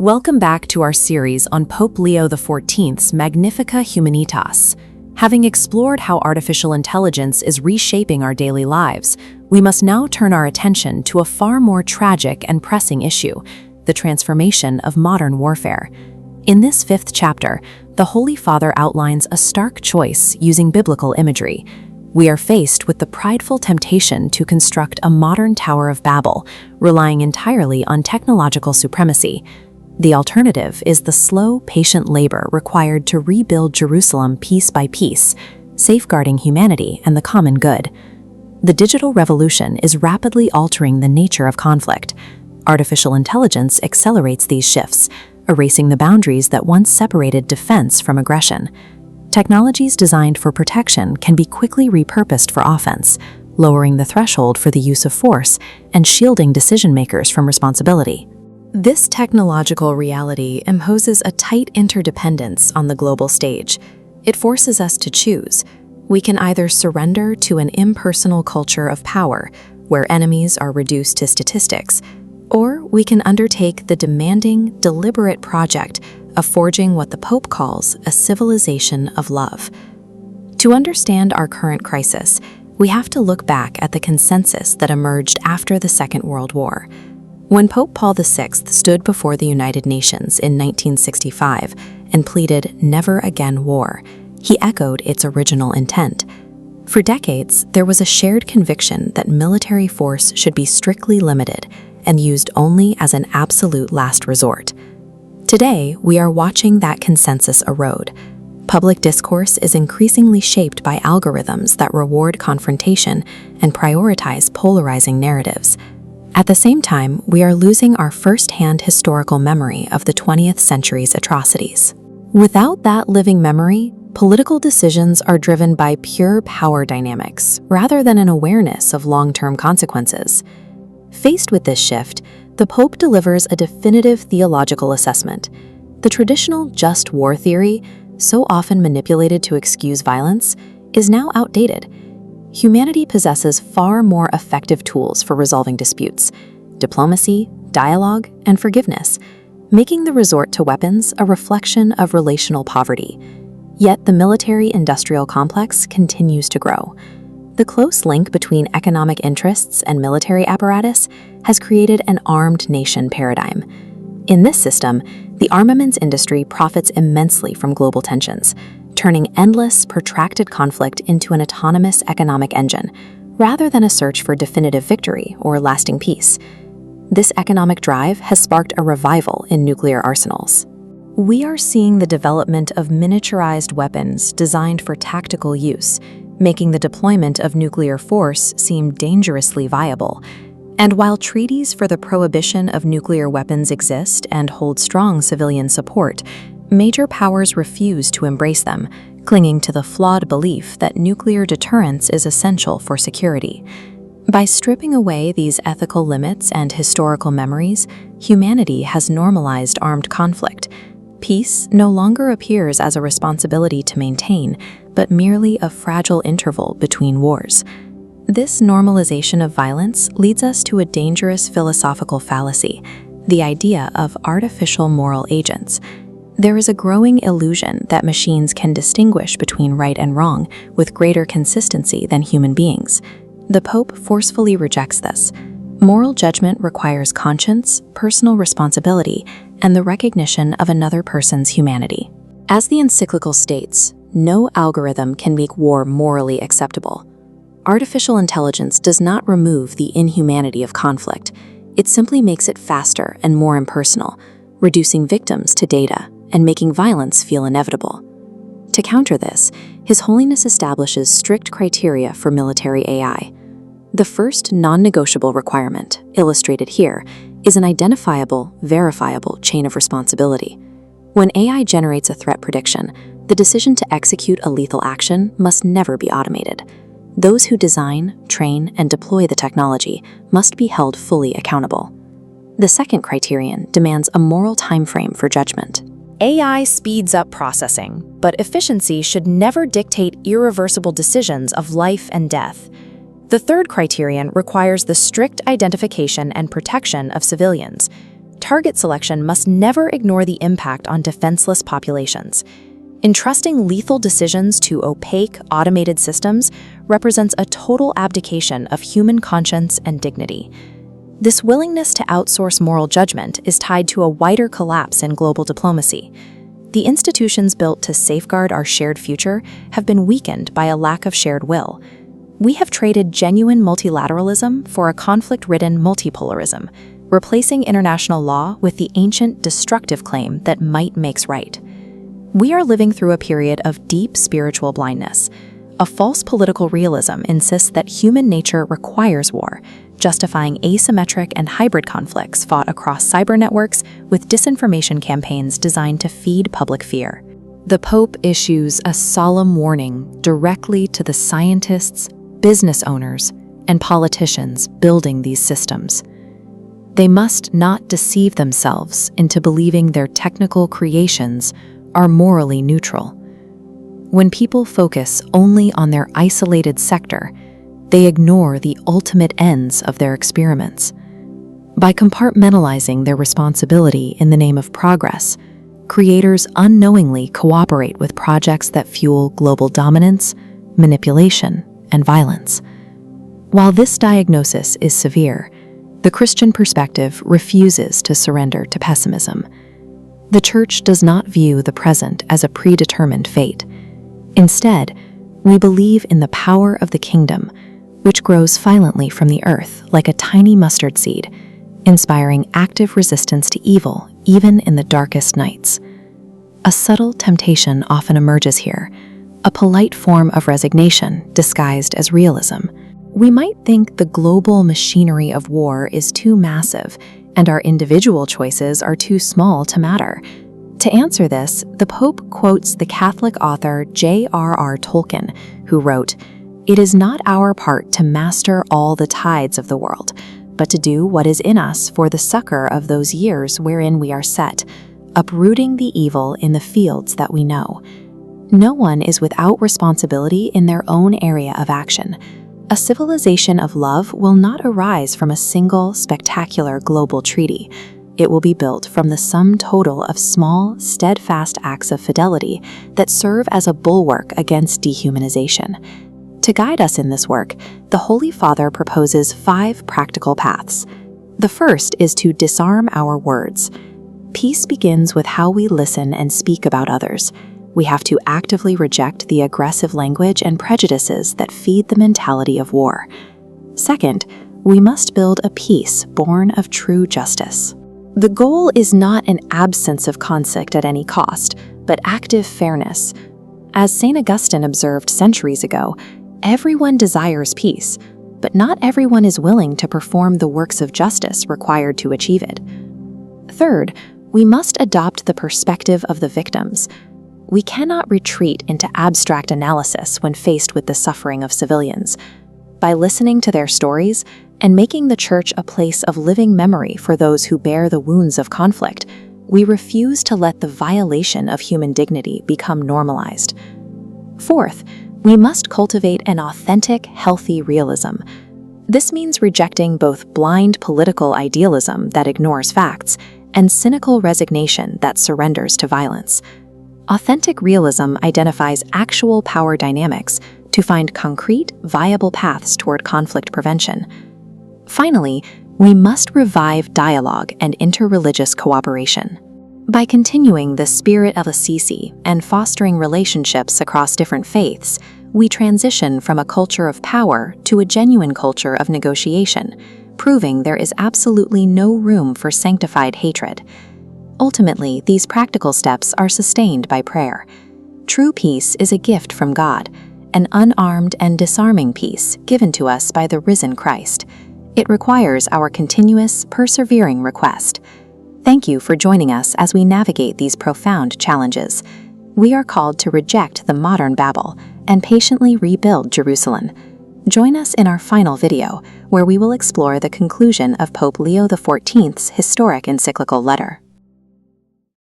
Welcome back to our series on Pope Leo XIV's Magnifica Humanitas. Having explored how artificial intelligence is reshaping our daily lives, we must now turn our attention to a far more tragic and pressing issue, the transformation of modern warfare. In this fifth chapter, the Holy Father outlines a stark choice using biblical imagery. We are faced with the prideful temptation to construct a modern Tower of Babel, relying entirely on technological supremacy. The alternative is the slow, patient labor required to rebuild Jerusalem piece by piece, safeguarding humanity and the common good. The digital revolution is rapidly altering the nature of conflict. Artificial intelligence accelerates these shifts, erasing the boundaries that once separated defense from aggression. Technologies designed for protection can be quickly repurposed for offense, lowering the threshold for the use of force and shielding decision-makers from responsibility. This technological reality imposes a tight interdependence on the global stage. It forces us to choose. We can either surrender to an impersonal culture of power, where enemies are reduced to statistics, or we can undertake the demanding, deliberate project of forging what the Pope calls a civilization of love. To understand our current crisis, we have to look back at the consensus that emerged after the Second World War. When Pope Paul VI stood before the United Nations in 1965 and pleaded "Never Again War," he echoed its original intent. For decades, there was a shared conviction that military force should be strictly limited and used only as an absolute last resort. Today, we are watching that consensus erode. Public discourse is increasingly shaped by algorithms that reward confrontation and prioritize polarizing narratives. At the same time, we are losing our first-hand historical memory of the 20th century's atrocities. Without that living memory, political decisions are driven by pure power dynamics rather than an awareness of long-term consequences. Faced with this shift, the Pope delivers a definitive theological assessment. The traditional just war theory, so often manipulated to excuse violence, is now outdated. Humanity possesses far more effective tools for resolving disputes: diplomacy, dialogue, and forgiveness, making the resort to weapons a reflection of relational poverty. Yet the military-industrial complex continues to grow. The close link between economic interests and military apparatus has created an armed nation paradigm. In this system, the armaments industry profits immensely from global tensions, turning endless, protracted conflict into an autonomous economic engine, rather than a search for definitive victory or lasting peace. This economic drive has sparked a revival in nuclear arsenals. We are seeing the development of miniaturized weapons designed for tactical use, making the deployment of nuclear force seem dangerously viable. And while treaties for the prohibition of nuclear weapons exist and hold strong civilian support, major powers refuse to embrace them, clinging to the flawed belief that nuclear deterrence is essential for security. By stripping away these ethical limits and historical memories, humanity has normalized armed conflict. Peace no longer appears as a responsibility to maintain, but merely a fragile interval between wars. This normalization of violence leads us to a dangerous philosophical fallacy, the idea of artificial moral agents. There is a growing illusion that machines can distinguish between right and wrong with greater consistency than human beings. The Pope forcefully rejects this. Moral judgment requires conscience, personal responsibility, and the recognition of another person's humanity. As the encyclical states, no algorithm can make war morally acceptable. Artificial intelligence does not remove the inhumanity of conflict. It simply makes it faster and more impersonal, reducing victims to data and making violence feel inevitable. To counter this, His Holiness establishes strict criteria for military AI. The first non-negotiable requirement, illustrated here, is an identifiable, verifiable chain of responsibility. When AI generates a threat prediction, the decision to execute a lethal action must never be automated. Those who design, train, and deploy the technology must be held fully accountable. The second criterion demands a moral timeframe for judgment. AI speeds up processing, but efficiency should never dictate irreversible decisions of life and death. The third criterion requires the strict identification and protection of civilians. target selection must never ignore the impact on defenseless populations. Entrusting lethal decisions to opaque, automated systems represents a total abdication of human conscience and dignity. This willingness to outsource moral judgment is tied to a wider collapse in global diplomacy. The institutions built to safeguard our shared future have been weakened by a lack of shared will. We have traded genuine multilateralism for a conflict-ridden multipolarism, replacing international law with the ancient destructive claim that might makes right. We are living through a period of deep spiritual blindness. A false political realism insists that human nature requires war, justifying asymmetric and hybrid conflicts fought across cyber networks with disinformation campaigns designed to feed public fear. The Pope issues a solemn warning directly to the scientists, business owners, and politicians building these systems. They must not deceive themselves into believing their technical creations are morally neutral. When people focus only on their isolated sector, they ignore the ultimate ends of their experiments. By compartmentalizing their responsibility in the name of progress, creators unknowingly cooperate with projects that fuel global dominance, manipulation, and violence. While this diagnosis is severe, the Christian perspective refuses to surrender to pessimism. The Church does not view the present as a predetermined fate. Instead, we believe in the power of the kingdom, which grows silently from the earth like a tiny mustard seed, inspiring active resistance to evil even in the darkest nights. A subtle temptation often emerges here, a polite form of resignation disguised as realism. We might think the global machinery of war is too massive and our individual choices are too small to matter. To answer this, the Pope quotes the Catholic author J.R.R. Tolkien, who wrote, "It is not our part to master all the tides of the world, but to do what is in us for the succor of those years wherein we are set, uprooting the evil in the fields that we know." No one is without responsibility in their own area of action. A civilization of love will not arise from a single, spectacular global treaty. It will be built from the sum total of small, steadfast acts of fidelity that serve as a bulwark against dehumanization. To guide us in this work, the Holy Father proposes 5 practical paths. The first is to disarm our words. Peace begins with how we listen and speak about others. We have to actively reject the aggressive language and prejudices that feed the mentality of war. Second, we must build a peace born of true justice. The goal is not an absence of conflict at any cost, but active fairness. As St. Augustine observed centuries ago, everyone desires peace, but not everyone is willing to perform the works of justice required to achieve it. Third, we must adopt the perspective of the victims. We cannot retreat into abstract analysis when faced with the suffering of civilians. By listening to their stories and making the Church a place of living memory for those who bear the wounds of conflict, we refuse to let the violation of human dignity become normalized. Fourth, we must cultivate an authentic, healthy realism. This means rejecting both blind political idealism that ignores facts and cynical resignation that surrenders to violence. Authentic realism identifies actual power dynamics to find concrete, viable paths toward conflict prevention. Finally, we must revive dialogue and interreligious cooperation. By continuing the spirit of Assisi and fostering relationships across different faiths, we transition from a culture of power to a genuine culture of negotiation, proving there is absolutely no room for sanctified hatred. Ultimately, these practical steps are sustained by prayer. True peace is a gift from God, an unarmed and disarming peace given to us by the risen Christ. It requires our continuous, persevering request. Thank you for joining us as we navigate these profound challenges. We are called to reject the modern Babel and patiently rebuild Jerusalem. Join us in our final video, where we will explore the conclusion of Pope Leo XIV's historic encyclical letter.